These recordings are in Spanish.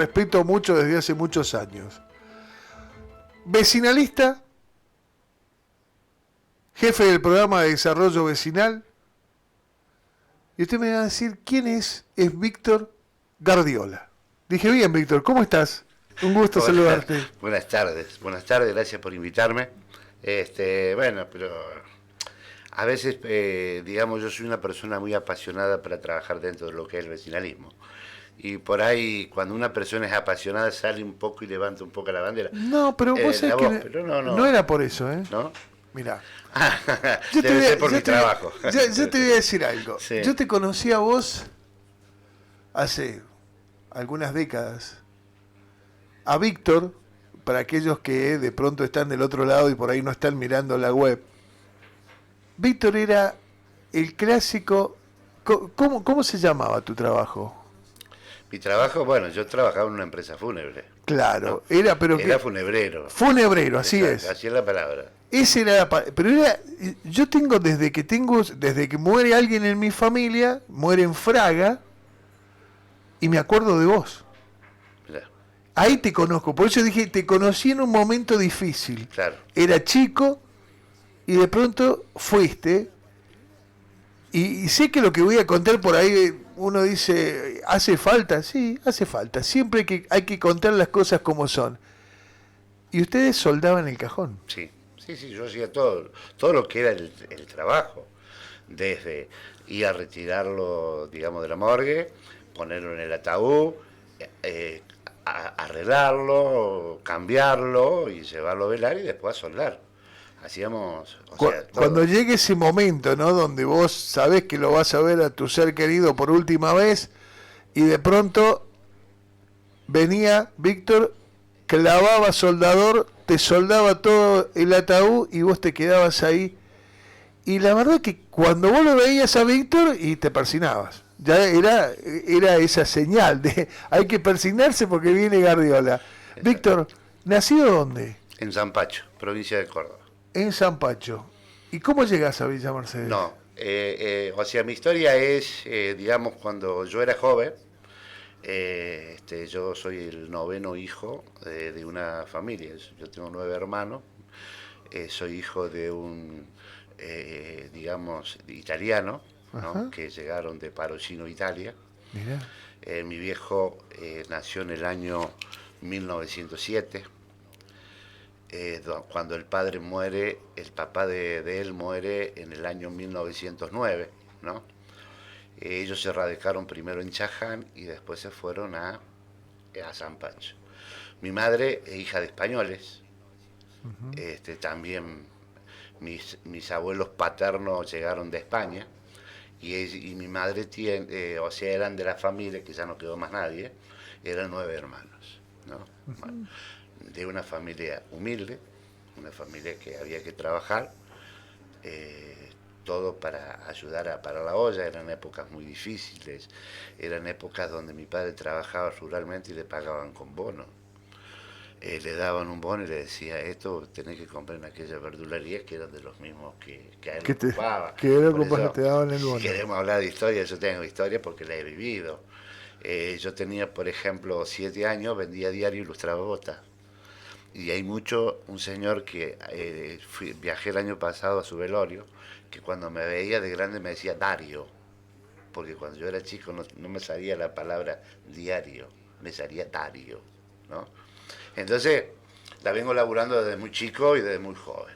respeto mucho desde hace muchos años. Vecinalista, jefe del programa de desarrollo vecinal. Y usted me va a decir quién es Víctor Gardiola. Dije, bien, Víctor, ¿cómo estás? Un gusto saludarte. Buenas tardes, gracias por invitarme. Bueno, pero a veces, digamos, yo soy una persona muy apasionada para trabajar dentro de lo que es el vecinalismo. Y por ahí, cuando una persona es apasionada, sale un poco y levanta un poco la bandera. No, pero vos sabés que pero no era por eso, ¿eh? ¿No? Mirá. Debe ser por mi trabajo. Yo te voy a decir algo. Sí. Yo te conocí a vos hace algunas décadas. A Víctor, para aquellos que de pronto están del otro lado y por ahí no están mirando la web, Víctor era el clásico... ¿Cómo se llamaba tu trabajo? Mi trabajo, bueno, yo trabajaba en una empresa fúnebre. Claro, ¿no? era funebrero. Funebrero, así Exacto, es. así es la palabra. Ese era pero era, yo tengo desde que muere alguien en mi familia, muere en Fraga, y me acuerdo de vos. Mirá. Ahí te conozco, por eso dije, te conocí en un momento difícil. Claro. Era chico y de pronto fuiste. Y sé que lo que voy a contar por ahí, uno dice, ¿hace falta? Sí, hace falta. Siempre hay que contar las cosas como son. Y ustedes soldaban el cajón. Sí, yo hacía todo lo que era el trabajo. Desde ir a retirarlo, digamos, de la morgue, ponerlo en el ataúd, arreglarlo, cambiarlo y llevarlo a velar y después a soldar. Hacíamos, cuando llegue ese momento, ¿no? Donde vos sabés que lo vas a ver a tu ser querido por última vez y de pronto venía Víctor, clavaba soldador, te soldaba todo el ataúd y vos te quedabas ahí. Y la verdad que cuando vos lo veías a Víctor y te persignabas, ya era esa señal de hay que persignarse porque viene Gardiola. Exacto. Víctor, ¿nacido dónde? En Zampacho, provincia de Córdoba. En Zampacho. ¿Y cómo llegás a Villa Mercedes? No, mi historia es, digamos, cuando yo era joven, yo soy el noveno hijo de una familia. Yo tengo 9 hermanos, soy hijo de un, digamos, italiano, ¿no? Que llegaron de Parocino, Italia. Mirá. Mi viejo nació en el año 1907. Cuando el padre muere, el papá de él muere en el año 1909, ¿no? Ellos se radicaron primero en Chaján y después se fueron a Zampacho. Mi madre es hija de españoles. También mis abuelos paternos llegaron de España y mi madre eran de la familia, que ya no quedó más nadie, eran 9 hermanos, ¿no? Bueno, de una familia humilde, una familia que había que trabajar, todo para ayudar para la olla. Eran épocas muy difíciles, eran épocas donde mi padre trabajaba ruralmente y le pagaban con bono. Le daban un bono y le decía, esto tenés que comprar en aquellas verdulerías que eran de los mismos que a él le ocupaba. Que te daban el bono. Si queremos hablar de historia, yo tengo historia porque la he vivido. Yo tenía, por ejemplo, 7 años, vendía diario y ilustraba botas. Y hay un señor que viajé el año pasado a su velorio, que cuando me veía de grande me decía Dario, porque cuando yo era chico no me salía la palabra diario, me salía Dario, ¿no? Entonces, la vengo laburando desde muy chico y desde muy joven.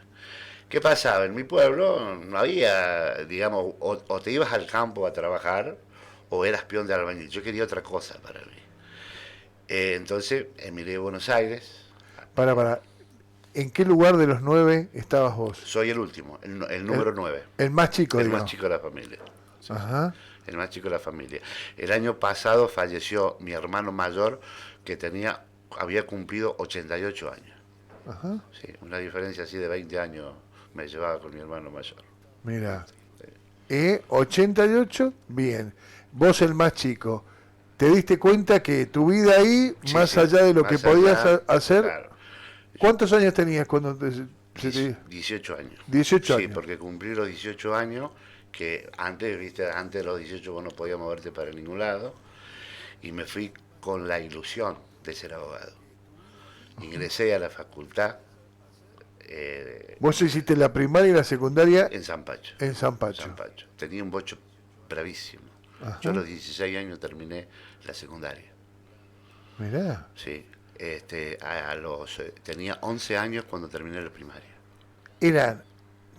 ¿Qué pasaba? En mi pueblo no había, digamos, o te ibas al campo a trabajar o eras peón de albañil. Yo quería otra cosa para mí. Entonces, emigré a Buenos Aires. Para. ¿En qué lugar de los 9 estabas vos? Soy el último, el número 9. El más chico, El digamos. más chico de la familia. Sí. Ajá. El más chico de la familia. El año pasado falleció mi hermano mayor, que había cumplido 88 años. Ajá. Sí, una diferencia así de 20 años me llevaba con mi hermano mayor. Mira. Sí. 88, bien. Vos el más chico. ¿Te diste cuenta que tu vida ahí, Sí, más sí, allá de lo más que podías allá, hacer? Claro. ¿Cuántos años tenías cuando te 18 años. 18 años. Sí, porque cumplí los 18 años, que antes de los 18 vos no podías moverte para ningún lado, y me fui con la ilusión de ser abogado. Ingresé a la facultad Vos hiciste la primaria y la secundaria en San Pacho. en San Pacho. San Pacho. Tenía un bocho bravísimo. Ajá. Yo a los 16 años terminé la secundaria. Mirá. Sí. Tenía 11 años cuando terminé la primaria.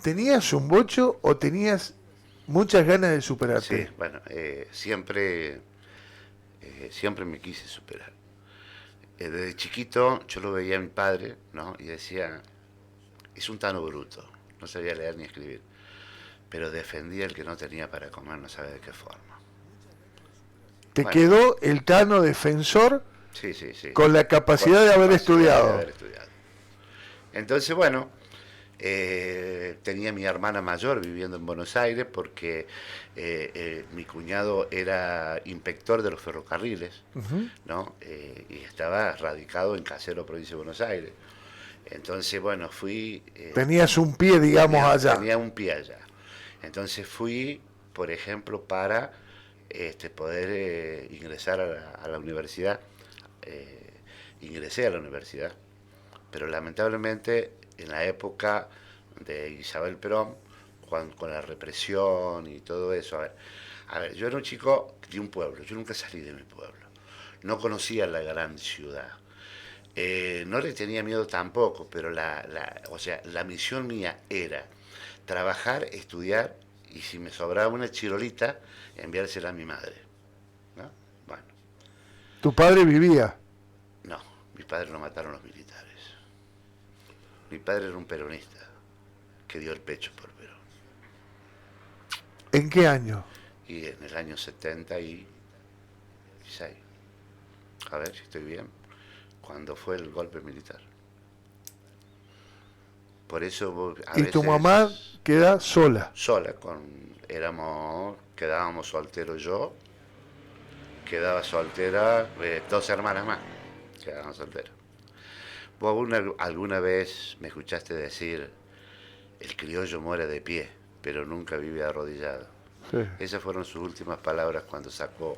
¿Tenías un bocho o tenías muchas ganas de superarte? Sí, bueno, siempre me quise superar. Desde chiquito yo lo veía a mi padre, ¿no? Y decía, es un tano bruto, no sabía leer ni escribir, pero defendía el que no tenía para comer, no sabe de qué forma. Te Bueno, quedó el Tano defensor sí, sí, sí. con la capacidad de haber estudiado. De haber estudiado. Entonces, bueno, tenía mi hermana mayor viviendo en Buenos Aires porque mi cuñado era inspector de los ferrocarriles, ¿no? Y estaba radicado en Casero, provincia de Buenos Aires. Entonces, bueno, fui... Tenías un pie, digamos, allá. Tenía un pie allá. Entonces fui, por ejemplo, para poder ingresar a la universidad. Ingresé a la universidad, pero lamentablemente en la época de Isabel Perón, con la represión y todo eso, a ver, yo era un chico de un pueblo, yo nunca salí de mi pueblo, no conocía la gran ciudad. No le tenía miedo tampoco, pero o sea, la misión mía era trabajar, estudiar y si me sobraba una chirolita, enviársela a mi madre, ¿no? Bueno. ¿Tu padre vivía? No, mi padre lo mataron los militares. Mi padre era un peronista que dio el pecho por Perón. ¿En qué año? Y en el año 76, a ver si estoy bien, cuando fue el golpe militar. Por eso a veces... ¿Y tu mamá queda sola? Sola, quedábamos solteros yo, quedaba soltera, 2 hermanas más, quedaban solteras. ¿Vos alguna vez me escuchaste decir, el criollo muere de pie, pero nunca vive arrodillado? Sí. Esas fueron sus últimas palabras cuando sacó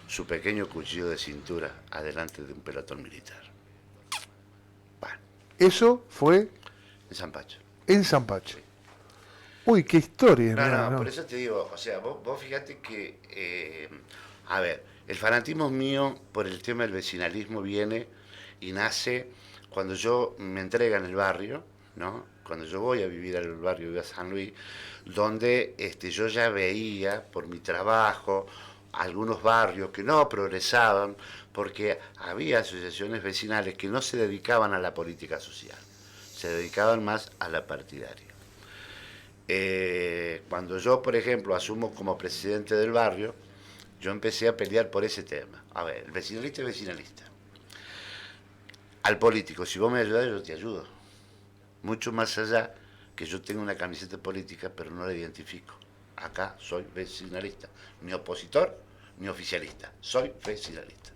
su pequeño cuchillo de cintura adelante de un pelotón militar. Bueno, Eso fue en San Pacho. en San Pacho. Uy, qué historia. No, ¿no? por eso te digo, o sea, vos fíjate que, a ver, el fanatismo mío por el tema del vecinalismo viene y nace cuando yo me entrega en el barrio, ¿no? Cuando yo voy a vivir al barrio de San Luis, donde yo ya veía por mi trabajo algunos barrios que no progresaban porque había asociaciones vecinales que no se dedicaban a la política social, se dedicaban más a la partidaria. Cuando yo, por ejemplo, asumo como presidente del barrio, yo empecé a pelear por ese tema. A ver, el vecinalista es vecinalista. Al político, si vos me ayudás, yo te ayudo. Mucho más allá que yo tenga una camiseta política, pero no la identifico. Acá soy vecinalista. Ni opositor, ni oficialista. Soy vecinalista.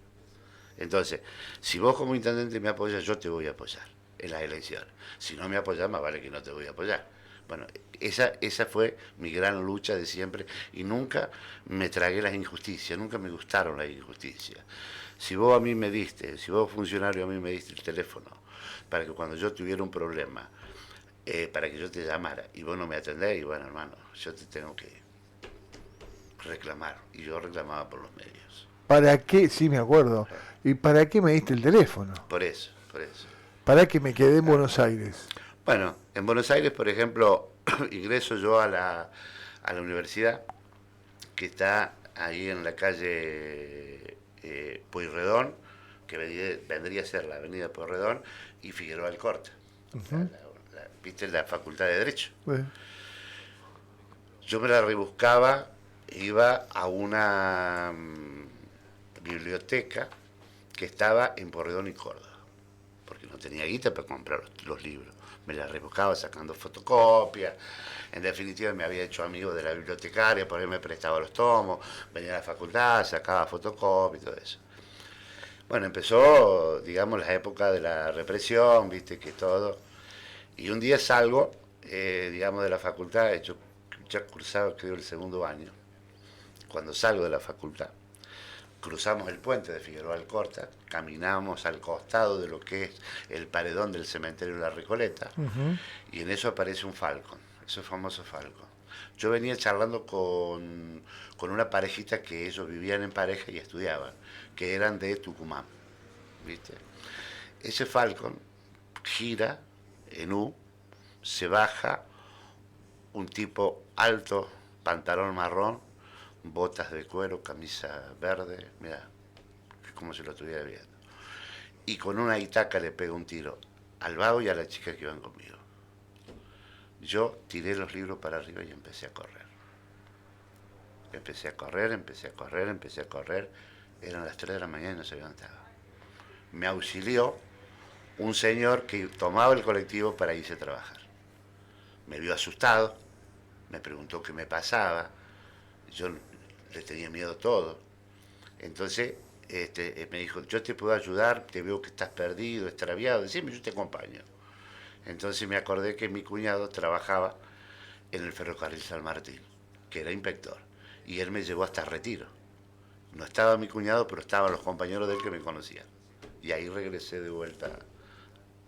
Entonces, si vos como intendente me apoyas, yo te voy a apoyar en las elecciones. Si no me apoyas, más vale que no te voy a apoyar. Bueno, esa fue mi gran lucha de siempre y nunca me tragué las injusticias, nunca me gustaron las injusticias. Si vos a mí me diste, si vos funcionario a mí me diste el teléfono para que cuando yo tuviera un problema, para que yo te llamara y vos no me atendés, y bueno, hermano, yo te tengo que reclamar. Y yo reclamaba por los medios. ¿Para qué? Sí, me acuerdo. ¿Y para qué me diste el teléfono? Por eso, por eso. Para que me quedé en Buenos Aires. Bueno, en Buenos Aires, por ejemplo, ingreso yo a la universidad, que está ahí en la calle Pueyrredón, que vendría a ser la avenida Pueyrredón, y Figueroa Alcorta. ¿Viste? La Facultad de Derecho. Yo me la rebuscaba, iba a una biblioteca que estaba en Porredón y Córdoba, porque no tenía guita para comprar los libros. Me la rebuscaba sacando fotocopias. En definitiva me había hecho amigo de la bibliotecaria, por ahí me prestaba los tomos, venía a la facultad, sacaba fotocopias y todo eso. Bueno, empezó, digamos, la época de la represión, viste, que todo. Y un día salgo, digamos, de la facultad, yo ya cursaba, creo, el segundo año. Cuando salgo de la facultad, cruzamos el puente de Figueroa Alcorta, caminamos al costado de lo que es el paredón del cementerio de la Recoleta, y en eso aparece un Falcon, ese famoso Falcon. Yo venía charlando con una parejita que ellos vivían en pareja y estudiaban, que eran de Tucumán, ¿viste? Ese Falcon gira en U, se baja un tipo alto, pantalón marrón, botas de cuero, camisa verde, mira, es como si lo estuviera viendo. Y con una itaca le pega un tiro al vago y a la chica que iban conmigo. Yo tiré los libros para arriba y empecé a correr. Empecé a correr, empecé a correr, empecé a correr. Eran las 3 de la mañana y no sabía dónde estaba. Me auxilió un señor que tomaba el colectivo para irse a trabajar. Me vio asustado, me preguntó qué me pasaba. Yo le tenía miedo a todo. Entonces me dijo, yo te puedo ayudar, te veo que estás perdido, extraviado, decime, yo te acompaño. Entonces me acordé que mi cuñado trabajaba en el ferrocarril San Martín, que era inspector, y él me llevó hasta Retiro. No estaba mi cuñado, pero estaban los compañeros de él que me conocían. Y ahí regresé de vuelta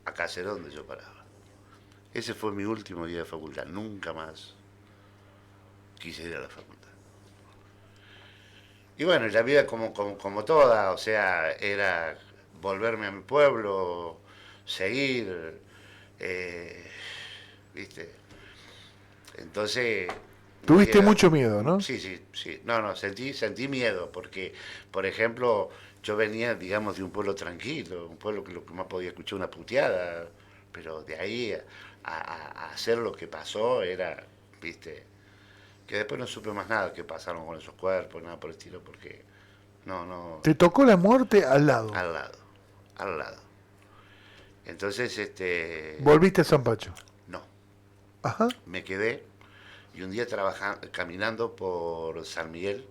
a Caseros, donde yo paraba. Ese fue mi último día de facultad, nunca más quise ir a la facultad. Y bueno, la vida como toda, o sea, era volverme a mi pueblo, seguir, ¿viste? Entonces... Tuviste mucho miedo, ¿no? Sí. No, sentí miedo, porque, por ejemplo, yo venía, digamos, de un pueblo tranquilo, un pueblo que lo que más podía escuchar una puteada, pero de ahí a hacer lo que pasó era, ¿viste? Que después no supe más nada que pasaron con esos cuerpos, nada por el estilo, porque no... Te tocó la muerte al lado. Al lado. Entonces, ¿Volviste a San Pacho? No. Ajá. Me quedé y un día caminando por San Miguel,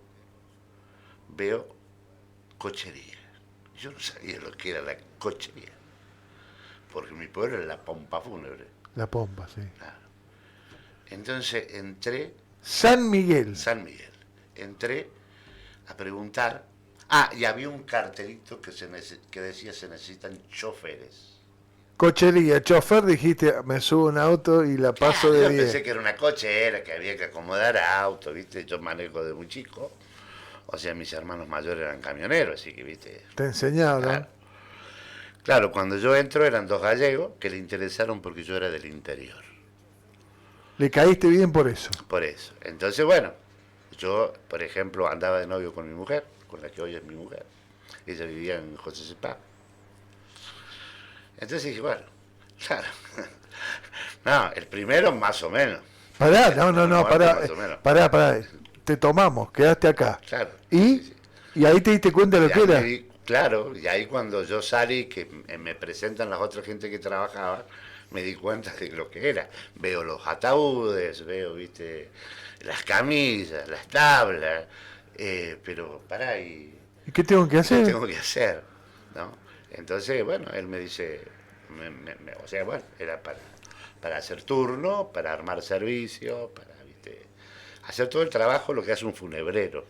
veo cochería. Yo no sabía lo que era la cochería, porque mi pueblo era la pompa fúnebre. La pompa, sí. Claro. Entonces entré... San Miguel. Entré a preguntar. Y había un cartelito que decía se necesitan choferes. Cochería, chofer, dijiste, me subo un auto y la paso de 10. Yo pensé que era una cochera, que había que acomodar auto, ¿viste? Yo manejo de muy chico. O sea, mis hermanos mayores eran camioneros, así que, ¿viste? Te enseñaron. Claro, cuando yo entro eran 2 gallegos que le interesaron porque yo era del interior. Le caíste bien por eso. Por eso. Entonces, bueno, yo, por ejemplo, andaba de novio con mi mujer, con la que hoy es mi mujer. Ella vivía en José Cepá. Entonces dije, bueno, claro. No, el primero más o menos. Pará, pará. Te tomamos, quedaste acá. Claro. ¿Y ahí te diste cuenta de lo que era? Claro, y ahí cuando yo salí, que me presentan las otras gente que trabajaba, me di cuenta de lo que era. Veo los ataúdes, veo, viste, las camisas, las tablas, pero pará, ¿Y qué tengo que hacer? ¿qué tengo que hacer? ¿No? Entonces, bueno, él me dice, o sea, bueno, era para hacer turno, para armar servicio, para, viste, hacer todo el trabajo, lo que hace un funebrero.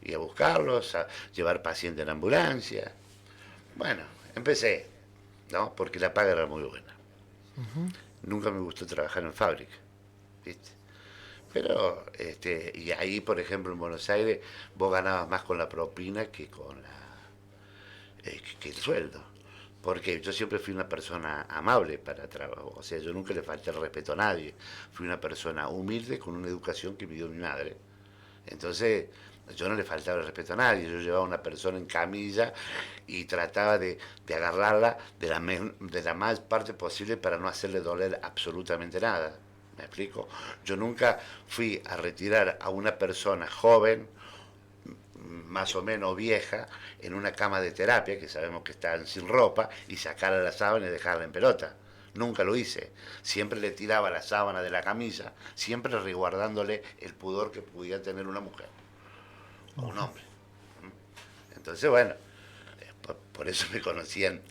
Y a buscarlos, a llevar pacientes en ambulancia. Bueno, empecé, ¿no? Porque la paga era muy buena. Nunca me gustó trabajar en fábrica, ¿viste? Pero, y ahí, por ejemplo, en Buenos Aires, vos ganabas más con la propina que con que el sueldo. Porque yo siempre fui una persona amable para trabajar, o sea, yo nunca le falté el respeto a nadie. Fui una persona humilde con una educación que me dio mi madre. Entonces, yo no le faltaba el respeto a nadie. Yo llevaba a una persona en camilla y trataba de agarrarla de la más parte posible para no hacerle doler absolutamente nada. ¿Me explico? Yo nunca fui a retirar a una persona joven, más o menos vieja, en una cama de terapia, que sabemos que están sin ropa, y sacarla la sábana y dejarla en pelota. Nunca lo hice. Siempre le tiraba la sábana de la camisa, siempre resguardándole el pudor que pudiera tener una mujer o un hombre. Entonces, bueno, por eso me conocían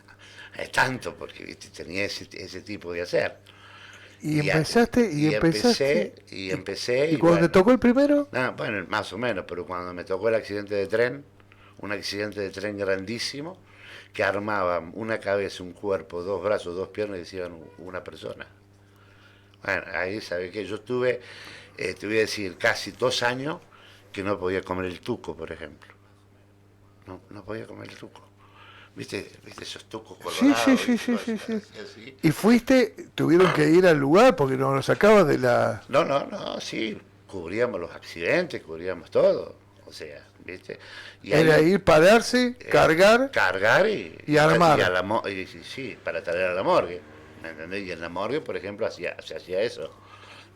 tanto, porque, ¿viste?, tenía ese tipo de hacer. Y empecé. ¿Y cuando te tocó el primero? No, bueno, más o menos, pero cuando me tocó el accidente de tren, un accidente de tren grandísimo, que armaban una cabeza, un cuerpo, dos brazos, dos piernas y decían una persona. Bueno, ahí sabe que yo tuve, te voy a decir, casi 2 años que no podía comer el tuco, por ejemplo. No, no podía comer el tuco. ¿Viste esos tucos Sí, sí, colorados? sí, ¿Viste? sí, Cosas sí, sí. así. Y fuiste, tuvieron que ir al lugar porque no lo sacabas de la... No, no, no, sí, cubríamos los accidentes, cubríamos todo. O sea, ¿viste? Y ahí Era ir, pararse, cargar cargar y, y y a armar. la sí, sí, para traer a la morgue. ¿Me entendés? Y en la morgue, por ejemplo, se hacía eso.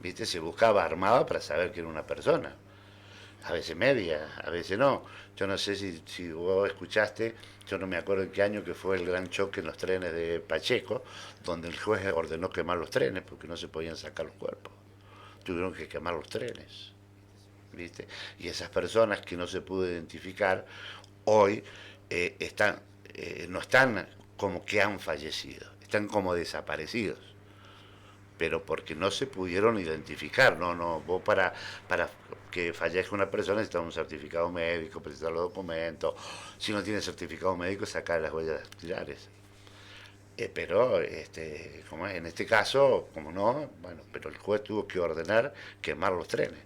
¿Viste? Se buscaba armada para saber que era una persona. A veces media, a veces no. Yo no sé si vos escuchaste, yo no me acuerdo en qué año que fue el gran choque en los trenes de Pacheco, donde el juez ordenó quemar los trenes porque no se podían sacar los cuerpos. Tuvieron que quemar los trenes. ¿Viste? Y esas personas que no se pudo identificar hoy no están como que han fallecido, están como desaparecidos, pero porque no se pudieron identificar. No, no, vos para que fallezca una persona necesitas un certificado médico, presentar los documentos. Si no tiene certificado médico, sacar las huellas dactilares. Pero como es, en este caso, como no, bueno, pero el juez tuvo que ordenar quemar los trenes,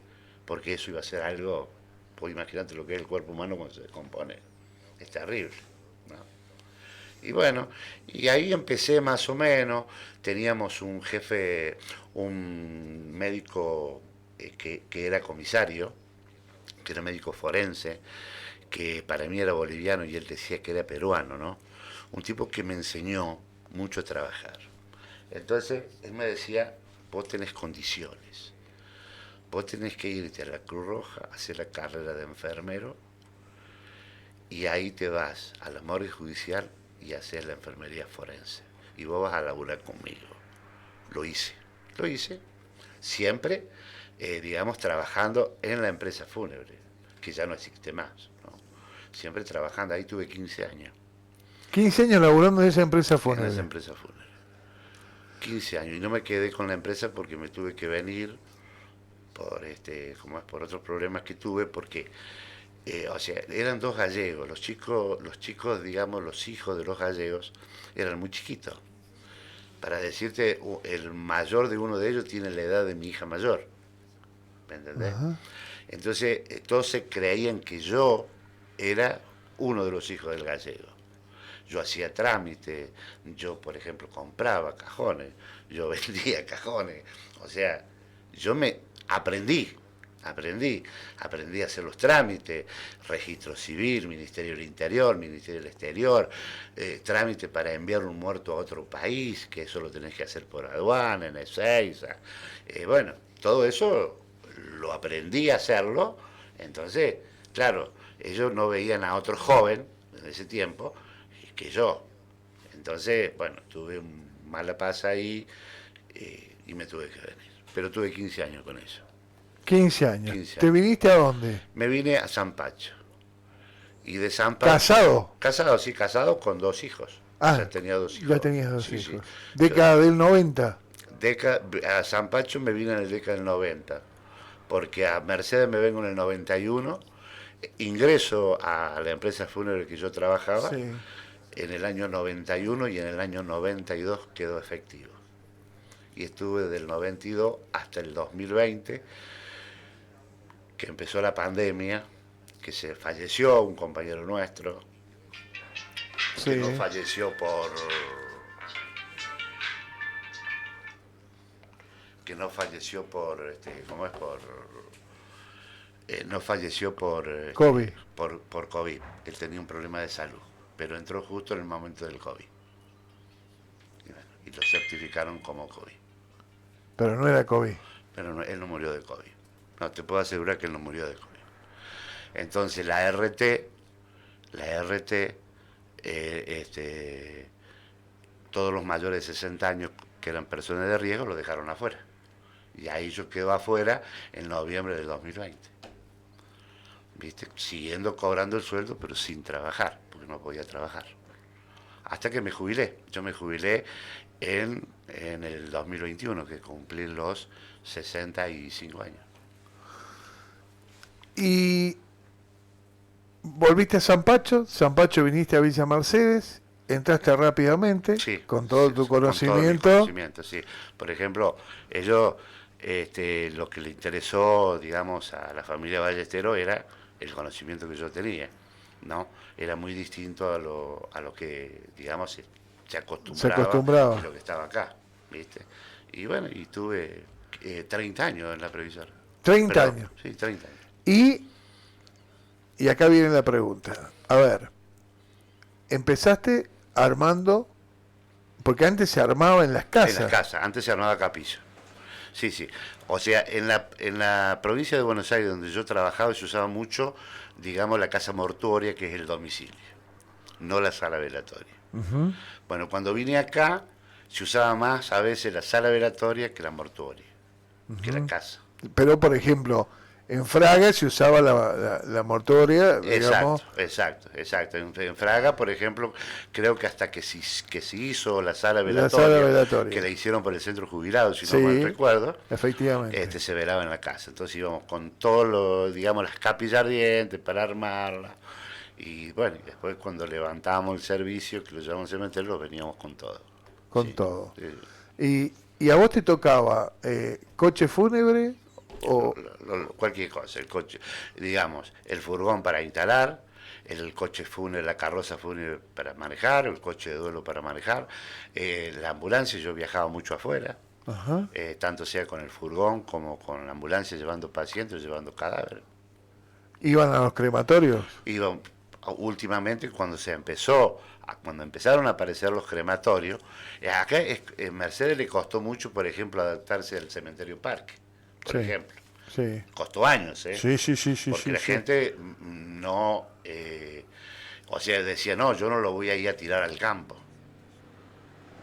porque eso iba a ser algo, pues imagínate lo que es el cuerpo humano cuando se descompone, es terrible, ¿no? Y bueno, y ahí empecé más o menos, teníamos un jefe, un médico que era comisario, que era médico forense, que para mí era boliviano y él decía que era peruano, ¿no? Un tipo que me enseñó mucho a trabajar. Entonces, él me decía, vos tenés condiciones, vos tenés que irte a la Cruz Roja, hacer la carrera de enfermero, y ahí te vas a la morgue judicial y haces la enfermería forense. Y vos vas a laburar conmigo. Lo hice, lo hice. Siempre, digamos, trabajando en la empresa fúnebre, que ya no existe más, ¿no? Siempre trabajando, ahí tuve 15 años 15 años laburando en esa empresa en esa fúnebre. empresa fúnebre. 15 años y no me quedé con la empresa porque me tuve que venir por como es, por otros problemas que tuve, porque o sea, eran dos gallegos, los chicos, digamos, los hijos de los gallegos eran muy chiquitos. Para decirte, el mayor de uno de ellos tiene la edad de mi hija mayor, ¿me entendés? Ajá. Entonces, todos se creían que yo era uno de los hijos del gallego. Yo hacía trámite, yo, por ejemplo, compraba cajones, yo vendía cajones, o sea, yo me aprendí, aprendí a hacer los trámites, registro civil, Ministerio del Interior, Ministerio del Exterior, trámite para enviar un muerto a otro país, que eso lo tenés que hacer por aduana, en Ezeiza. Bueno, todo eso lo aprendí a hacerlo, entonces, claro, ellos no veían a otro joven en ese tiempo que yo. Entonces, bueno, tuve un mala pasa ahí y me tuve que venir. Pero tuve 15 años con eso. 15 años. 15 ¿Te años. viniste a dónde? Me vine a San Pacho. Y de San Pacho, ¿Casado? casado, sí, casado con 2 hijos. Ya Ah, tenía 2 hijos. ya tenías dos Sí, sí. hijos. Yo, Década del 90. a San Pacho me vine en el década del 90. Porque a Mercedes me vengo en el 91. Ingreso a la empresa fúnebre que yo trabajaba Sí. en el año 91 y en el año 92 quedó efectivo. Y estuve del 92 hasta el 2020, que empezó la pandemia, que se falleció un compañero nuestro, que no Sí. falleció por ¿cómo es? No falleció COVID. por COVID. Él tenía un problema de salud, pero entró justo en el momento del COVID. Y lo certificaron como COVID. Pero no era COVID. Pero no, él no murió de COVID. No, te puedo asegurar que él no murió de COVID. Entonces la RT, todos los mayores de 60 años que eran personas de riesgo lo dejaron afuera. Y ahí yo quedo afuera en noviembre del 2020. ¿Viste? Siguiendo cobrando el sueldo, pero sin trabajar, porque no podía trabajar. Hasta que me jubilé. Yo me jubilé en el 2021, que cumplí los 65 años. Y volviste a San Pacho viniste a Villa Mercedes, entraste rápidamente, Sí, con todo sí, tu sí, con todo mi conocimiento. conocimiento, sí. Por ejemplo, ellos, lo que le interesó, digamos, a la familia Ballesteros era el conocimiento que yo tenía, ¿no? Era muy distinto a lo que, digamos, se Se acostumbraba y acostumbraba. lo que estaba acá, ¿viste? Y bueno, y tuve 30 años en la previsora. 30 Perdón, años. sí, 30 años. Y, y acá viene la pregunta. A ver, empezaste armando, porque antes se armaba en las En las casas. casas, antes se armaba capilla. Sí, sí. O sea, en la provincia de Buenos Aires, donde yo trabajaba, se usaba mucho, digamos, la casa mortuoria, que es el domicilio, no la sala velatoria. Ujú. Bueno, cuando vine acá, se usaba más a veces la sala velatoria que la mortuoria, que la casa. Pero, por ejemplo, en Fraga se usaba la mortuoria, digamos, Exacto, exacto, exacto. En Fraga, por ejemplo, creo que hasta que se hizo la sala la sala velatoria, que velatoria. la hicieron por el centro jubilado, si no mal Sí, recuerdo, efectivamente. se velaba en la casa. Entonces íbamos con todo lo, digamos, las capillas ardientes para armarla. Y bueno, y después cuando levantábamos el servicio, que lo llevamos al cementerio, lo veníamos con todo. Con Sí, todo. sí. Y a vos te tocaba coche fúnebre o... Cualquier cosa, el coche, digamos, el furgón para instalar, el coche fúnebre, la carroza fúnebre para manejar, el coche de duelo para manejar, la ambulancia, yo viajaba mucho afuera, Ajá. tanto sea con el furgón como con la ambulancia llevando pacientes, llevando cadáveres. Iban a los crematorios. Iba, últimamente cuando se empezó, cuando empezaron a aparecer los crematorios, acá en Mercedes le costó mucho, por ejemplo, adaptarse al cementerio parque, por Sí, ejemplo. sí. Costó años, ¿eh? Sí, sí, sí, sí, Porque sí, la sí. gente no, o sea, decía, no, yo no lo voy a ir a tirar al campo,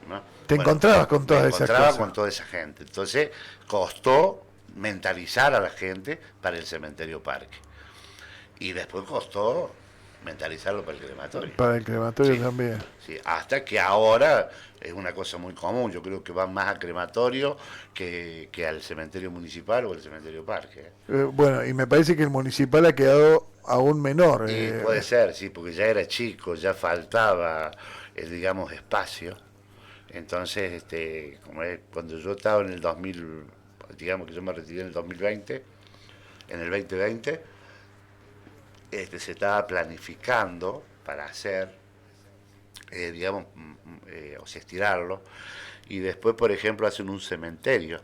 ¿no? Te Bueno, encontrabas con me todas esas encontraba cosas. con toda esa gente. Entonces, costó mentalizar a la gente para el cementerio parque. Y después costó mentalizarlo para el crematorio. Para el crematorio Sí, también. sí, hasta que ahora es una cosa muy común. Yo creo que van más al crematorio que al cementerio municipal o al cementerio parque. Bueno, y me parece que el municipal ha quedado aún menor. Y puede ser, sí, porque ya era chico, ya faltaba, digamos, espacio. Entonces, como es, cuando yo estaba en el 2000, digamos que yo me retiré en el 2020, en el 2020, se estaba planificando para hacer, digamos, o sea, estirarlo, y después, por ejemplo, hacen un cementerio,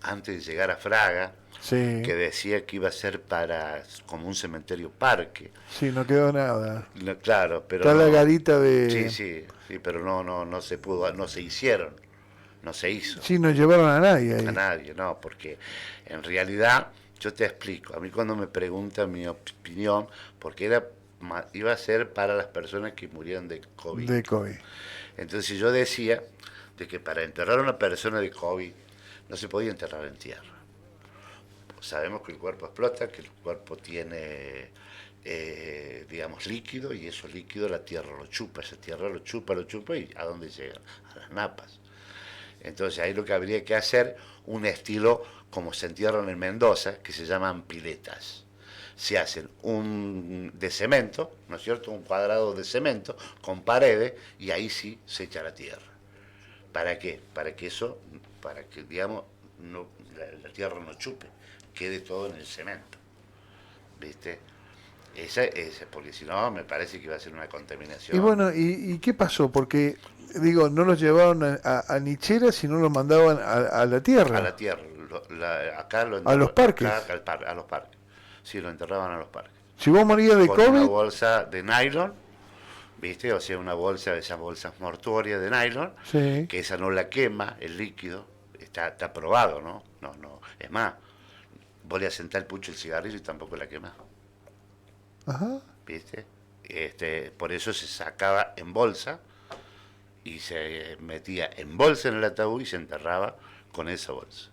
antes de llegar a Fraga, Sí, que decía que iba a ser para como un cementerio parque. sí, no quedó nada. No, claro, pero Está la no. garita Sí, de... sí, sí, pero no se pudo, no se hicieron, no se hizo Sí, no llevaron a nadie a ahí. nadie, no, porque en realidad yo te explico, a mí cuando me preguntan mi opinión, porque iba a ser para las personas que murieron de COVID. De COVID. Entonces yo decía de que para enterrar a una persona de COVID no se podía enterrar en tierra. Sabemos que el cuerpo explota, que el cuerpo tiene, digamos, líquido, y eso líquido la tierra lo chupa, esa tierra lo chupa, y ¿a dónde llega? A las napas. Entonces ahí lo que habría que hacer, un estilo como se entierran en Mendoza, que se llaman piletas. Se hacen un de cemento, ¿no es cierto? Un cuadrado de cemento con paredes, y ahí sí se echa la tierra. ¿Para qué? Para que eso, para que, digamos, no, la tierra no chupe, quede todo en el cemento. ¿Viste? Esa, porque si no, me parece que va a ser una Y contaminación bueno, ¿y qué pasó? Porque, digo, no los llevaban a Nichera, sino los mandaban a la a la tierra, tierra. Acá lo a los enterraban, parques. a los parques. Sí, lo enterraban a los parques. Si vos morías de Con una COVID, bolsa de nylon, ¿viste? O sea, una bolsa de esas bolsas mortuorias de nylon, sí, que esa no la quema, el líquido, está probado, ¿no? No, no. Es más, vos le asentás el pucho el cigarrillo y tampoco la quema, ajá. ¿viste? Por eso se sacaba en bolsa y se metía en bolsa en el ataúd y se enterraba con esa bolsa.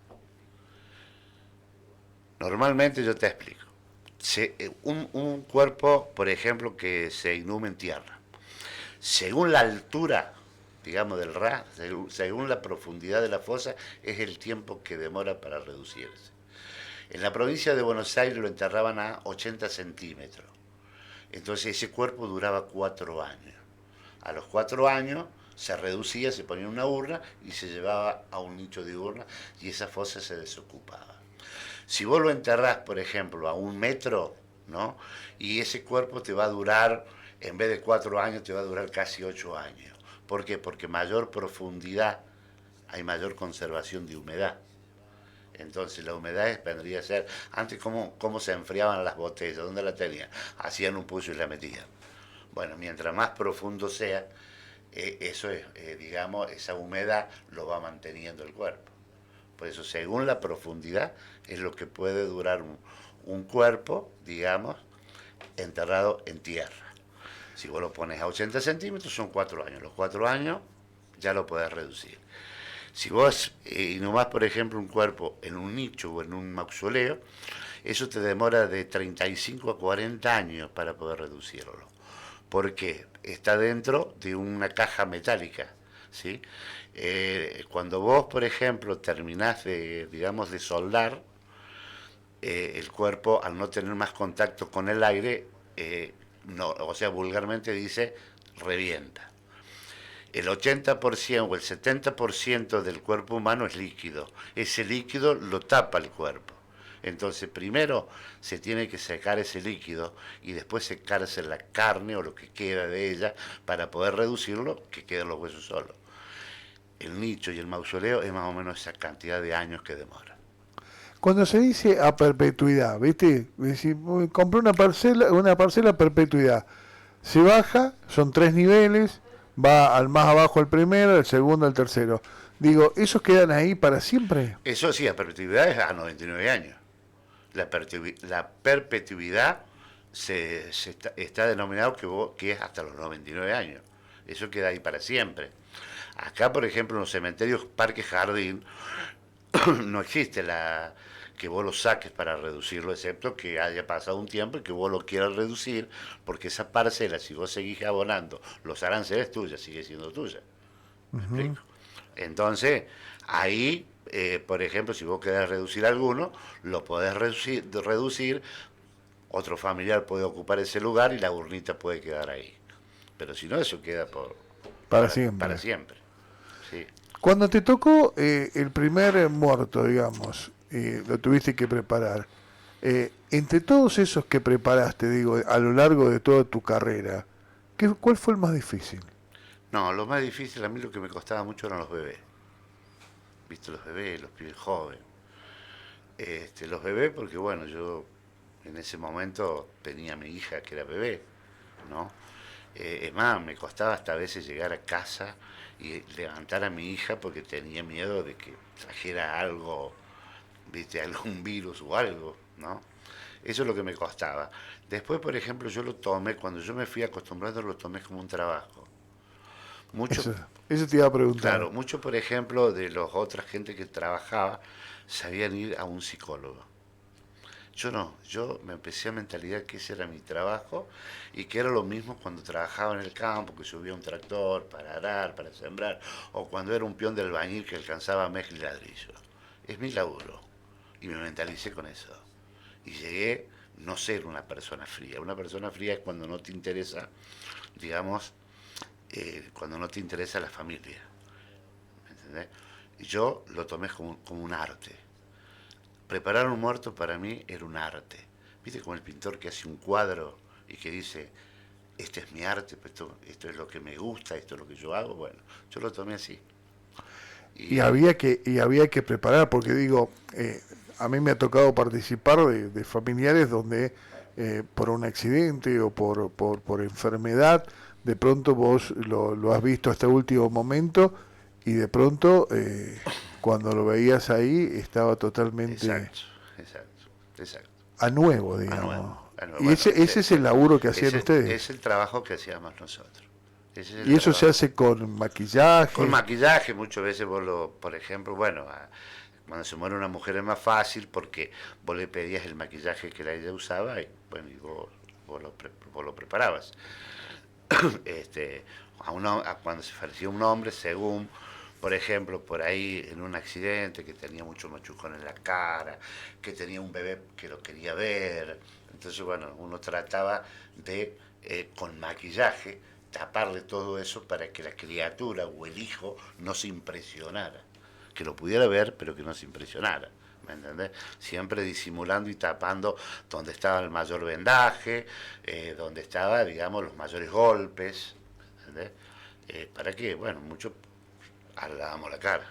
Normalmente yo te explico. Un cuerpo, por ejemplo, que se inhume en tierra, según la altura, digamos, del ras, según la profundidad de la fosa, es el tiempo que demora para reducirse. En la provincia de Buenos Aires lo enterraban a 80 centímetros Entonces ese cuerpo duraba 4 años. A los 4 años se reducía, se ponía en una urna y se llevaba a un nicho de urna y esa fosa se desocupaba. Si vos lo enterrás, por ejemplo, a 1 metro, ¿no? Y ese cuerpo te va a durar, en vez de 4 años, te va a durar casi 8 años. ¿Por qué? Porque mayor profundidad hay mayor conservación de humedad. Entonces la humedad vendría a ser, antes cómo se enfriaban las botellas, ¿dónde la tenían? Hacían un pucho y la metían. Bueno, mientras más profundo sea, eso es, digamos, esa humedad lo va manteniendo el cuerpo. Por eso, según la profundidad, es lo que puede durar un cuerpo, digamos, enterrado en tierra. Si vos lo pones a 80 centímetros, son 4 años. Los 4 años ya lo podés reducir. Si vos inhumás, por ejemplo, un cuerpo en un nicho o en un mausoleo, eso te demora de 35 a 40 años para poder reducirlo. Porque está dentro de una caja metálica, ¿sí? Cuando vos, por ejemplo, terminás de, digamos, de soldar, el cuerpo, al no tener más contacto con el aire, no, o sea, vulgarmente dice, revienta. El 80% o el 70% del cuerpo humano es líquido. Ese líquido lo tapa el cuerpo. Entonces, primero se tiene que secar ese líquido y después secarse la carne o lo que queda de ella para poder reducirlo, que queden los huesos solos. El nicho y el mausoleo es más o menos esa cantidad de años que demora. Cuando se dice a perpetuidad, ¿viste? Decir, compré una parcela a perpetuidad. Se baja, son 3 niveles, va al más abajo el primero, el segundo, el tercero. Digo, ¿esos quedan ahí para siempre? Eso sí, la perpetuidad es a 99 años. La perpetuidad está denominado que es hasta los 99 años. Eso queda ahí para siempre. Acá, por ejemplo, en los cementerios Parque Jardín, no existe que vos lo saques para reducirlo, excepto que haya pasado un tiempo y que vos lo quieras reducir, porque esa parcela, si vos seguís abonando los aranceles tuyas, sigue siendo tuya. ¿Me Ujú. explico? Entonces, ahí, por ejemplo, si vos querés reducir alguno, lo podés reducir, otro familiar puede ocupar ese lugar y la urnita puede quedar ahí. Pero si no, eso queda Para para siempre. siempre. ¿Sí? Cuando te tocó el primer muerto, digamos, lo tuviste que preparar. Entre todos esos que preparaste, digo, a lo largo de toda tu carrera, ¿cuál fue el más difícil? No, lo más difícil a mí lo que me costaba mucho eran los bebés. ¿Viste? Los bebés, los pibes jóvenes. Los bebés porque, bueno, yo en ese momento tenía a mi hija que era bebé, ¿no? Es más, me costaba hasta a veces llegar a casa y levantar a mi hija porque tenía miedo de que trajera algo, viste, algún virus o algo, ¿no? Eso es lo que me costaba. Después, por ejemplo, yo lo tomé, cuando yo me fui acostumbrando, lo tomé como un trabajo. Mucho, Eso te iba a preguntar. claro, mucho, por ejemplo, de los otras gente que trabajaba, sabían ir a un psicólogo. Yo no, yo me empecé a mentalidad que ese era mi trabajo y que era lo mismo cuando trabajaba en el campo, que subía un tractor para arar, para sembrar, o cuando era un peón del albañil que alcanzaba mezcla y ladrillo. Es mi laburo y me mentalicé con eso. Y llegué no ser una persona fría. Una persona fría es cuando no te interesa, digamos, cuando no te interesa la familia. ¿Me entendés? Y yo lo tomé como un arte. Preparar un muerto para mí era un arte. ¿Viste como el pintor que hace un cuadro y que dice, este es mi arte, esto es lo que me gusta, esto es lo que yo hago? Bueno, yo lo tomé así. Y Y había que preparar, porque digo, a mí me ha tocado participar de familiares donde por un accidente o por enfermedad, de pronto vos lo has visto hasta el último momento y de pronto cuando lo veías ahí estaba totalmente exacto, exacto, exacto. a nuevo, A nuevo, digamos. a nuevo. Y Bueno, ese es el laburo que hacían ustedes. es el trabajo que hacíamos nosotros. Ese es el Y eso se trabajo. hace con Con maquillaje. maquillaje, muchas veces por ejemplo, bueno, cuando se muere una mujer es más fácil porque vos le pedías el maquillaje que ella usaba y bueno, y vos lo preparabas. Este, cuando se fallecía un hombre, según por ejemplo, por ahí en un accidente que tenía mucho machucón en la cara, que tenía un bebé que lo quería ver. Entonces, bueno, uno trataba de, con maquillaje, taparle todo eso para que la criatura o el hijo no se impresionara. Que lo pudiera ver, pero que no se impresionara. ¿Me entendés? Siempre disimulando y tapando donde estaba el mayor vendaje, donde estaba, digamos, los mayores golpes. ¿Entendés? ¿Para qué? Bueno, mucho alargamos la cara.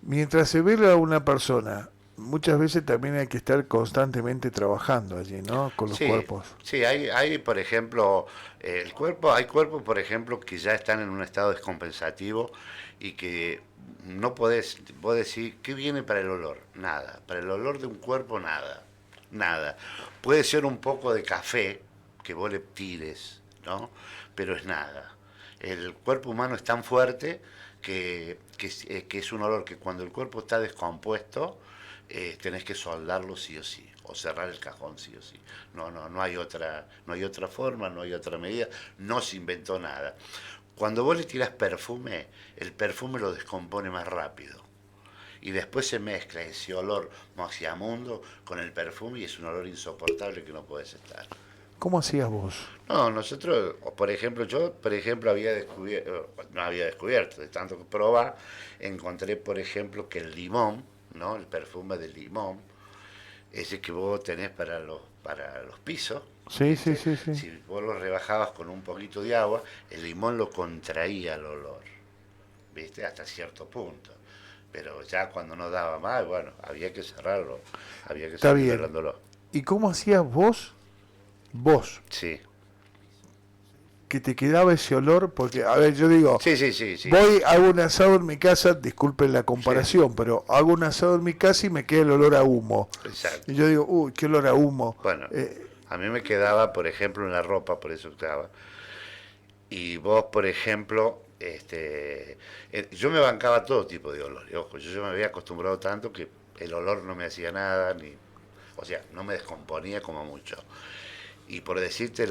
Mientras se vela a una persona, muchas veces también hay que estar constantemente trabajando allí, ¿no? Con los Sí, cuerpos. sí, hay por ejemplo, el cuerpo, hay cuerpos, por ejemplo, que ya están en un estado descompensativo y que no podés, vos decís, ¿qué viene para el olor? Nada, para el olor de un cuerpo nada, nada. Puede ser un poco de café que vos le tires, ¿no? Pero es nada. El cuerpo humano es tan fuerte que es un olor que cuando el cuerpo está descompuesto, tenés que soldarlo sí o sí, o cerrar el cajón sí o sí. No hay otra, no hay otra forma, no hay otra medida, no se inventó nada. Cuando vos le tirás perfume, el perfume lo descompone más rápido. Y después se mezcla ese olor moxiamundo con el perfume y es un olor insoportable que no puedes estar. ¿Cómo hacías vos? No, nosotros, por ejemplo, yo, por ejemplo, había descubierto, no había descubierto, de tanto que probar, encontré, por ejemplo, que el limón, ¿no? El perfume del limón, ese que vos tenés para los pisos, Sí, sí, ¿viste? sí, sí. Si vos lo rebajabas con un poquito de agua, el limón lo contraía el olor, ¿viste? Hasta cierto punto. Pero ya cuando no daba más, bueno, había que cerrarlo, había que Está seguir bien. velándolo. ¿Y cómo hacías vos, Sí, que te quedaba ese olor? Porque, a ver, yo digo, sí, sí, sí, sí, voy, hago un asado en mi casa, disculpen la sí, comparación, pero hago un asado en mi casa y me queda el olor a humo. Y exacto. yo digo, uy, qué olor a humo. Bueno, Eh, a mí me quedaba, por ejemplo, en la ropa, por eso estaba. Y vos, por ejemplo, yo me bancaba todo tipo de olor. Y ojo, yo me había acostumbrado tanto que el olor no me hacía nada, ni, o sea, no me descomponía como mucho. Y por decirte,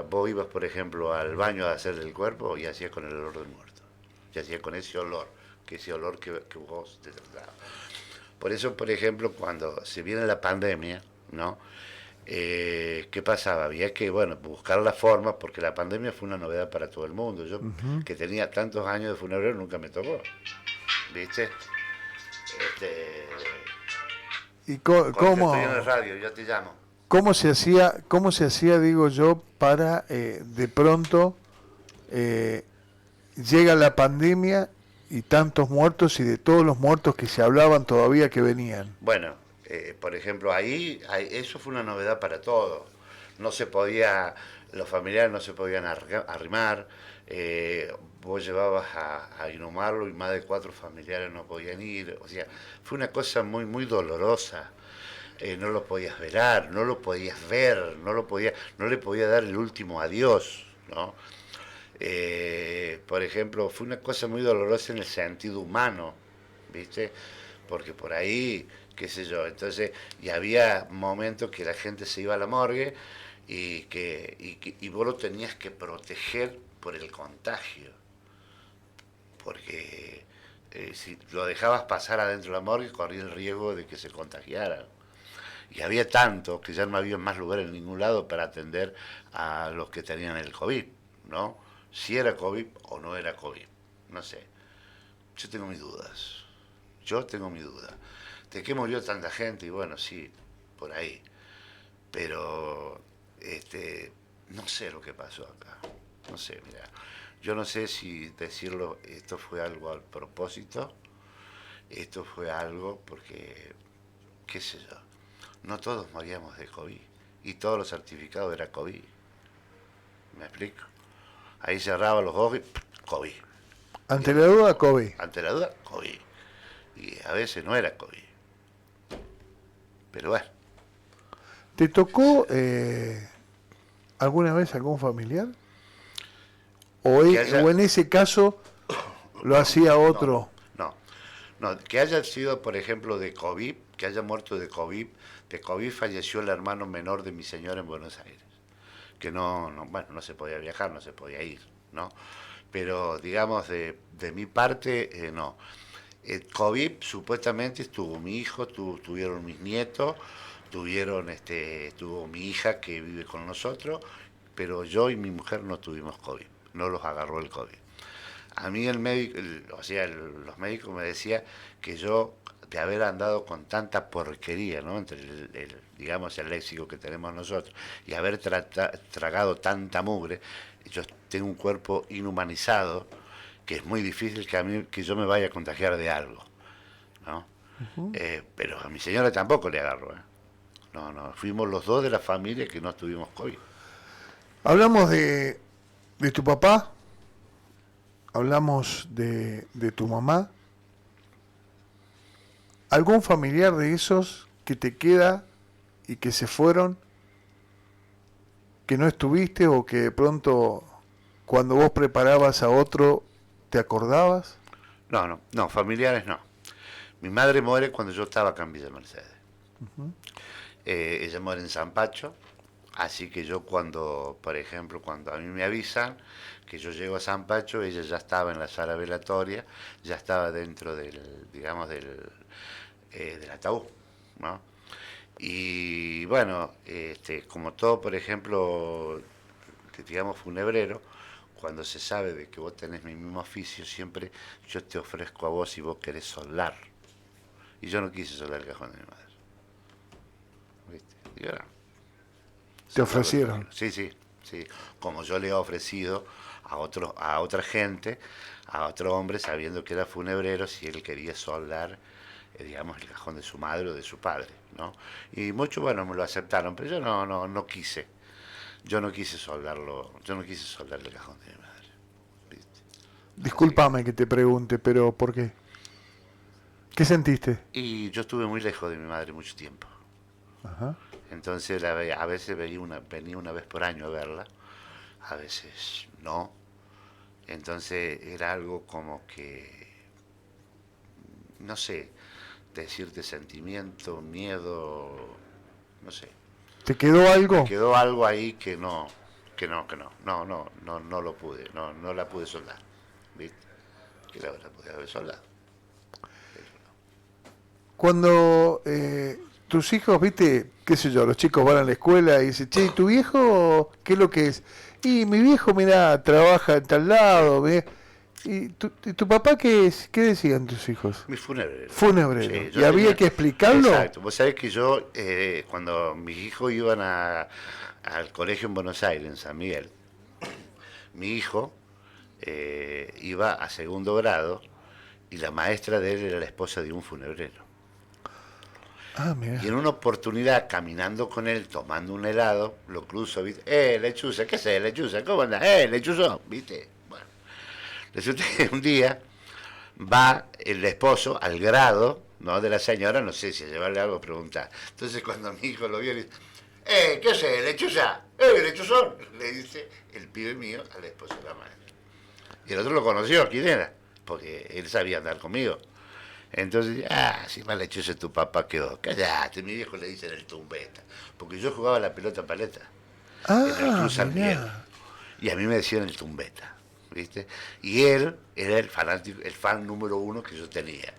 vos ibas, por ejemplo, al baño a hacer el cuerpo y hacías con el olor del muerto. Y hacías con ese olor, que ese olor que vos te trataba. Por eso, por ejemplo, cuando se viene la pandemia, ¿no? ¿Qué pasaba? Había que, bueno, buscar la forma, porque la pandemia fue una novedad para todo el mundo. Yo, ujú. que tenía tantos años de funebrero, nunca me tocó, ¿viste? Este, ¿Y Concho, estoy en el radio, yo te llamo. cómo se hacía, digo yo, para de pronto eh, llega la pandemia y tantos muertos y de todos los muertos que se hablaban todavía que venían? Bueno, por ejemplo, eso fue una novedad para todos. No se podía, los familiares no se podían arrimar, vos llevabas a inhumarlo y más de 4 familiares no podían ir. O sea, fue una cosa muy, muy dolorosa. No lo podías velar, no lo podías ver, no le podía dar el último adiós, ¿no? Por ejemplo, fue una cosa muy dolorosa en el sentido humano, ¿viste? Porque por ahí, qué sé yo, entonces, y había momentos que la gente se iba a la morgue y vos lo tenías que proteger por el contagio, porque si lo dejabas pasar adentro de la morgue corría el riesgo de que se contagiara. Y había tanto que ya no había más lugar en ningún lado para atender a los que tenían el COVID, ¿no? Si era COVID o no era COVID, no sé. Yo tengo mis dudas. Yo tengo mi duda. ¿De qué murió tanta gente? Y bueno, sí, por ahí. Pero, no sé lo que pasó acá. No sé, mira. Yo no sé si decirlo, esto fue algo al propósito, esto fue algo porque, qué sé yo, no todos moríamos de COVID y todos los certificados era COVID. ¿Me explico? Ahí cerraba los ojos y COVID. Ante la duda, COVID. Ante la duda, COVID. Y a veces no era COVID. Pero bueno, ¿Te tocó alguna vez algún familiar? que haya... O en ese caso lo hacía No, no, otro? no. No, que haya sido, por ejemplo, de COVID, que haya muerto de COVID falleció el hermano menor de mi señora en Buenos Aires, que bueno, no se podía viajar, no se podía ir, ¿no? pero digamos de mi parte, no. COVID supuestamente estuvo mi hijo, tuvieron mis nietos, tuvo mi hija que vive con nosotros, pero yo y mi mujer no tuvimos COVID, no los agarró el COVID. A mí el médico, los médicos me decían que yo, de haber andado con tanta porquería, ¿no? Entre digamos, el léxico que tenemos nosotros, y haber tragado tanta mugre, yo tengo un cuerpo inhumanizado, que es muy difícil que yo me vaya a contagiar de algo, ¿no? Pero a mi señora tampoco le agarró, ¿eh? No, no, fuimos los dos de la familia que no tuvimos COVID. Hablamos de tu papá, hablamos de tu mamá. ¿Algún familiar de esos que te queda y que se fueron, que no estuviste o que de pronto cuando vos preparabas a otro te acordabas? No, familiares no. Mi madre muere cuando yo estaba acá en Villa Mercedes. Ella muere en San Pacho, así que yo cuando, por ejemplo, cuando a mí me avisan que yo llego a San Pacho, ella ya estaba en la sala velatoria, ya estaba dentro digamos, del ataúd, ¿no? Y bueno, como todo, por ejemplo, digamos, funebrero, cuando se sabe de que vos tenés mi mismo oficio, siempre yo te ofrezco a vos si vos querés soldar. Y yo no quise soldar el cajón de mi madre. ¿Viste? Y ahora, ¿Te ofrecieron? sí, sí, sí. Como yo le he ofrecido a otra gente, a otro hombre, sabiendo que era funebrero, si él quería soldar, digamos, el cajón de su madre o de su padre, ¿no? Y muchos, bueno, me lo aceptaron, pero yo no quise. Yo no quise soldarlo, yo no quise soldar el cajón de mi madre. ¿Viste? Discúlpame que te pregunte, pero ¿por qué? ¿Qué sentiste? Y yo estuve muy lejos de mi madre mucho tiempo. Ajá. Entonces a veces venía una vez por año a verla, a veces no. Entonces era algo como que, no sé, decirte sentimiento, miedo, no sé. ¿Te quedó algo? Me quedó algo ahí no lo pude, no la pude soldar, ¿viste? Que la podía haber soldado. Cuando tus hijos, viste, qué sé yo, los chicos van a la escuela y dicen, che, ¿tu viejo qué es lo que es? Y mi viejo, mirá, trabaja en tal lado. ¿Y tu papá qué es? ¿Qué decían tus hijos? Mi funebrero. Funebrero. Sí, ¿Y había que explicarlo? Exacto. Vos sabés que yo, cuando mis hijos iban al colegio en Buenos Aires, en San Miguel, mi hijo iba a segundo grado y la maestra de él era la esposa de un funebrero. Ah, mira. Y en una oportunidad, caminando con él, tomando un helado, lo cruzo, ¿viste? Lechuza, ¿qué haces, Lechuza? ¿Cómo andás? Lechuzo, ¿viste? Bueno, resulta que un día va el esposo al grado, ¿no?, de la señora, no sé si a llevarle algo, preguntar. Entonces cuando mi hijo lo vio, le dice, ¿qué haces, Lechuza? Lechuzón, le dice el pibe mío al esposo de la madre. Y el otro lo conoció, ¿quién era? Porque él sabía andar conmigo. Entonces, si mal Lechuza tu papá quedó. Callate, mi viejo le dice el tumbeta. Porque yo jugaba la pelota paleta en el Club San Miguel. Y a mí me decían el tumbeta, ¿viste? Y él era el fan número uno que yo tenía.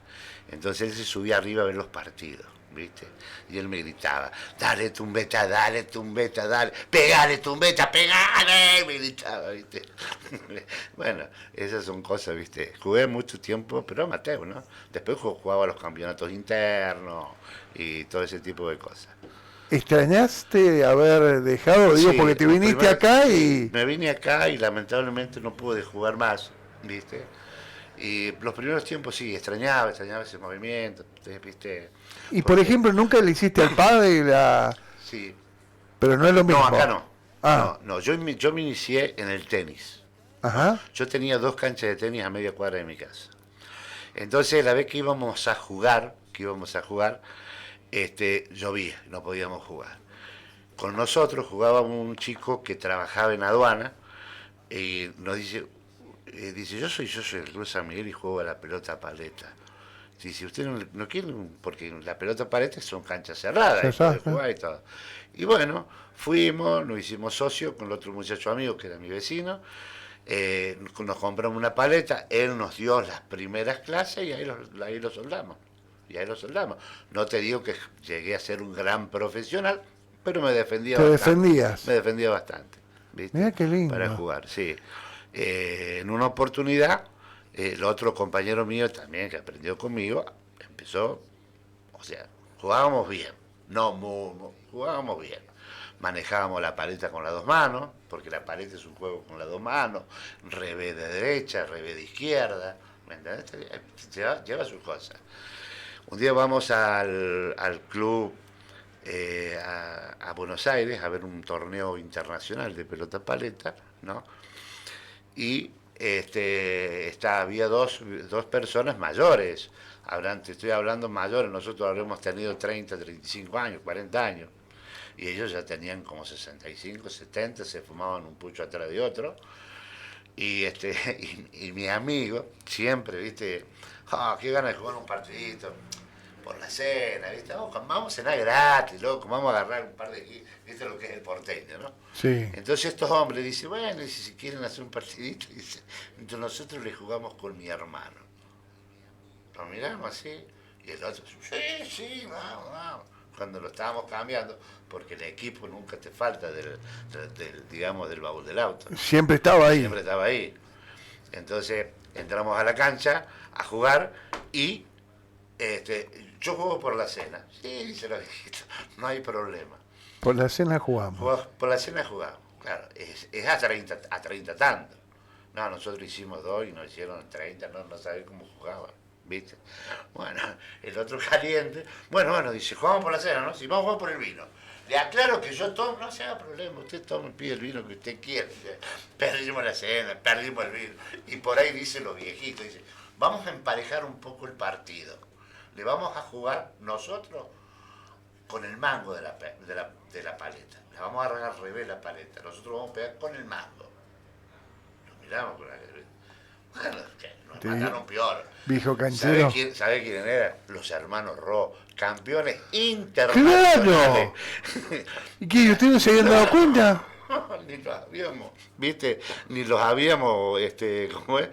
Entonces él se subía arriba a ver los partidos, ¿viste? Y él me gritaba, dale tumbeta, dale, pegale tumbeta, pegale, me gritaba, ¿viste? Bueno, esas son cosas, ¿viste? Jugué mucho tiempo, pero amateur, ¿no? Después jugaba los campeonatos internos y todo ese tipo de cosas. ¿Extrañaste haber dejado? Digo, Sí, porque te viniste acá y... Me vine acá y lamentablemente no pude jugar más, ¿viste? Y los primeros tiempos sí, extrañaba ese movimiento, ¿viste? Y por ejemplo, ¿nunca le hiciste al padre la...? Sí. Pero no es lo mismo. No, acá no. Ah. No, yo me inicié en el tenis. Ajá. Yo tenía 2 canchas de tenis a media cuadra de mi casa. Entonces, la vez que íbamos a jugar, llovía, no podíamos jugar. Con nosotros jugaba un chico que trabajaba en aduana y nos dice, yo soy del Club San Miguel y juego a la pelota paleta. Si usted no quiere, porque la pelota paleta son canchas cerradas, y puede jugar y todo. Y bueno, fuimos, nos hicimos socios con el otro muchacho amigo que era mi vecino, Nos compramos una paleta, él nos dio las primeras clases y ahí lo soldamos. Y ahí lo soldamos. No te digo que llegué a ser un gran profesional, pero me defendía ¿Te bastante. defendías? Me defendía bastante. ¿Viste? Mirá qué lindo. Para jugar, sí. En una oportunidad, el otro compañero mío también que aprendió conmigo, empezó, o sea, jugábamos bien, jugábamos bien. Manejábamos la paleta con las dos manos, porque la paleta es un juego con las dos manos, revés de derecha, revés de izquierda, ¿me entendés? Lleva sus cosas. Un día vamos al club a Buenos Aires a ver un torneo internacional de pelota paleta, ¿no? Y había dos personas mayores, te estoy hablando mayores, nosotros habremos tenido 30, 35 años, 40 años, y ellos ya tenían como 65, 70, se fumaban un pucho atrás de otro, y y mi amigo siempre, viste, qué ganas de jugar un partidito por la cena, viste, vamos a cenar gratis, loco, vamos a agarrar un par de, viste lo que es el porteño, ¿no? Sí. Entonces estos hombres dicen, bueno, si quieren hacer un partidito, dice, entonces nosotros le jugamos con mi hermano. Nos miramos así, y el otro, sí, vamos. Cuando lo estábamos cambiando, porque el equipo nunca te falta digamos, del baúl del auto. Siempre estaba ahí. Siempre estaba ahí. Entonces entramos a la cancha a jugar y yo juego por la cena. Sí, dice los viejitos, no hay problema. Por la cena jugamos. Por la cena jugamos. Claro, es a 30 tanto. No, nosotros hicimos 2 y nos hicieron 30, no sabés cómo jugaban, ¿viste? Bueno, el otro caliente. Bueno, dice, jugamos por la cena, ¿no? Si vamos a jugar por el vino. Le aclaro que yo tomo, no se haga problema, usted toma y pide el vino que usted quiera. Perdimos la cena, perdimos el vino. Y por ahí dicen los viejitos, dice, vamos a emparejar un poco el partido. Le vamos a jugar nosotros con el mango de la paleta. Le vamos a agarrar al revés la paleta. Nosotros vamos a pegar con el mango. Nos miramos con la... Bueno, nos mataron peor. Viejo canchero. ¿Sabe quién eran? Los hermanos Ro, campeones internacionales. ¡Claro! ¿Y qué? ¿Ustedes no se habían dado cuenta? Ni los habíamos, ¿viste? Ni los habíamos, ¿cómo es?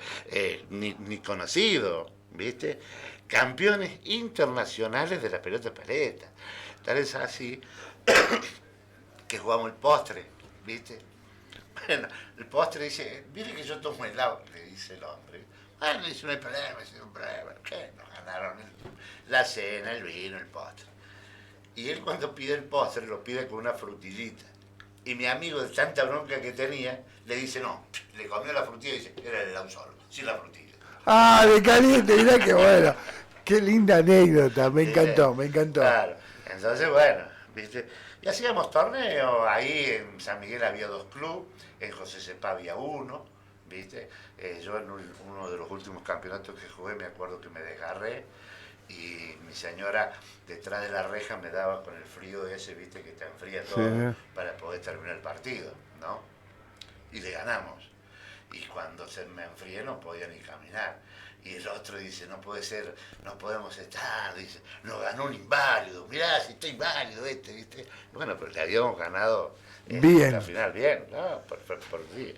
Ni conocido, ¿viste? Campeones internacionales de la pelota paleta. Tal es así que jugamos el postre, ¿viste? Bueno, el postre dice, mire que yo tomo helado, le dice el hombre. Bueno, dice, no hay problema, dice, un problema. ¿Qué? Nos ganaron la cena, el vino, el postre. Y él cuando pide el postre lo pide con una frutillita. Y mi amigo, de tanta bronca que tenía, le dice, no, le comió la frutilla y dice, era el helado solo, sin la frutilla. Ah, de caliente, mirá qué bueno. Qué linda anécdota, me encantó, me encantó. Claro, entonces bueno, ¿viste? Y hacíamos torneos, ahí en San Miguel había 2 clubes, en José Cepá había 1, ¿viste? Yo en uno de los últimos campeonatos que jugué me acuerdo que me desgarré y mi señora detrás de la reja me daba con el frío ese, ¿viste? Que te enfría todo, sí, para poder terminar el partido, ¿no? Y le ganamos. Y cuando se me enfrié no podía ni caminar. Y el otro dice, no puede ser, no podemos estar, dice, nos ganó un inválido, mirá si está inválido ¿viste? Bueno, pero le habíamos ganado bien. La final, bien, ¿no? Por día.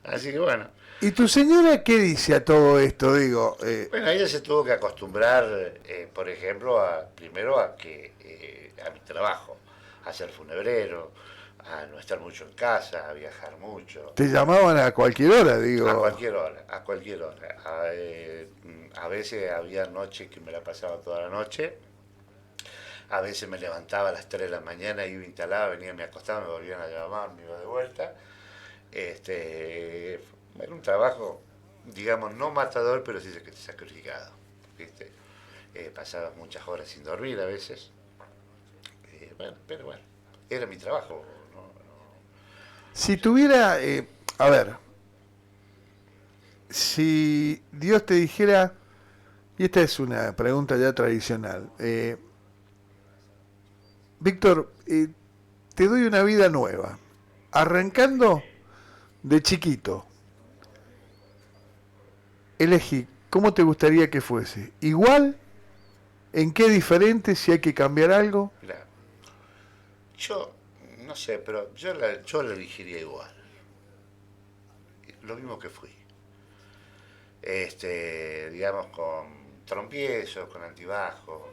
Así que bueno. ¿Y tu señora qué dice a todo esto? Digo, Bueno, ella se tuvo que acostumbrar, por ejemplo, primero a mi trabajo, a ser funebrero, a no estar mucho en casa, a viajar mucho. ¿Te llamaban a cualquier hora, digo? A cualquier hora. A veces había noches que me la pasaba toda la noche, a veces me levantaba a las 3 de la mañana, iba instalada, venía, me acostaba, me volvían a llamar, me iba de vuelta. Era un trabajo, digamos, no matador, pero sí sacrificado, ¿viste? Pasaba muchas horas sin dormir a veces. Pero bueno, era mi trabajo. Si tuviera, a ver, si Dios te dijera, y esta es una pregunta ya tradicional, Víctor, te doy una vida nueva, arrancando de chiquito, elegí, ¿cómo te gustaría que fuese? ¿Igual? ¿En qué diferente? ¿Si hay que cambiar algo? Mirá, yo no sé, pero yo la elegiría igual. lo mismo que fui. Digamos, con trompiezos, con antibajo,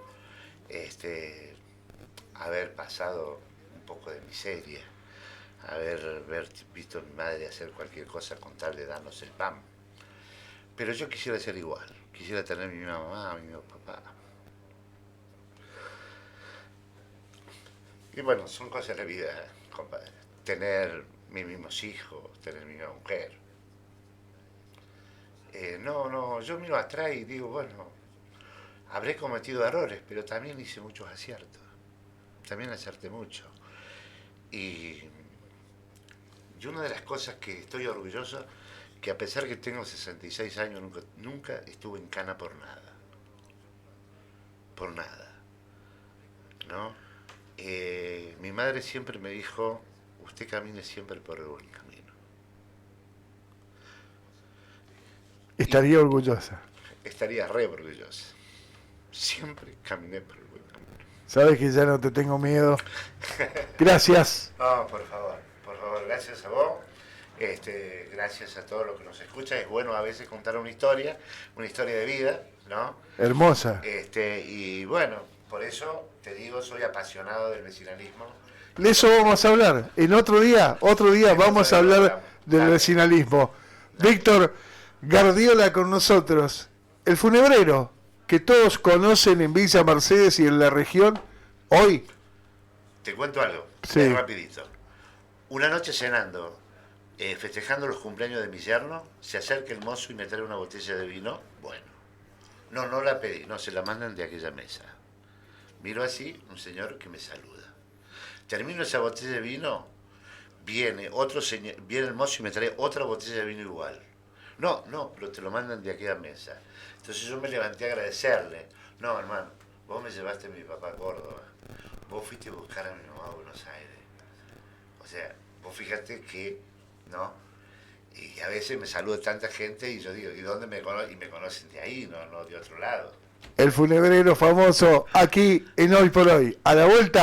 haber pasado un poco de miseria, haber visto a mi madre hacer cualquier cosa con tal de darnos el pan. Pero yo quisiera ser igual, quisiera tener mi misma mamá, mi mismo papá. Y bueno, son cosas de la vida, compadre. Tener mis mismos hijos, tener mi misma mujer. Yo miro atrás y digo, bueno, habré cometido errores, pero también hice muchos aciertos. También acerté mucho. Y una de las cosas que estoy orgulloso, que a pesar que tengo 66 años, nunca estuve en cana por nada. Por nada. ¿No? Mi madre siempre me dijo, usted camine siempre por el buen camino. Estaría orgullosa. Estaría re orgullosa. Siempre caminé por el buen camino. Sabes que ya no te tengo miedo. Gracias. No, por favor, gracias a vos. Gracias a todos los que nos escuchan. Es bueno a veces contar una historia de vida, ¿no? Hermosa. Y bueno, por eso te digo, soy apasionado del vecinalismo. De eso vamos a hablar. En otro día vamos a hablar del vecinalismo. Víctor Gardiola con nosotros, el funebrero que todos conocen en Villa Mercedes y en la región. Hoy. Te cuento algo, sí. Rapidito. Una noche cenando, festejando los cumpleaños de mi yerno, se acerca el mozo y me trae una botella de vino. Bueno, no la pedí, no, se la mandan de aquella mesa. Miro así, un señor que me saluda. Termino esa botella de vino, viene el mozo y me trae otra botella de vino igual. No, pero te lo mandan de aquella mesa. Entonces yo me levanté a agradecerle. No, hermano, vos me llevaste a mi papá a Córdoba. Vos fuiste a buscar a mi mamá a Buenos Aires. O sea, vos fíjate que, ¿no? Y a veces me saluda tanta gente y yo digo, ¿y dónde me conocen? Y me conocen de ahí, no de otro lado. El funebrero famoso aquí en Hoy por Hoy. A la vuelta.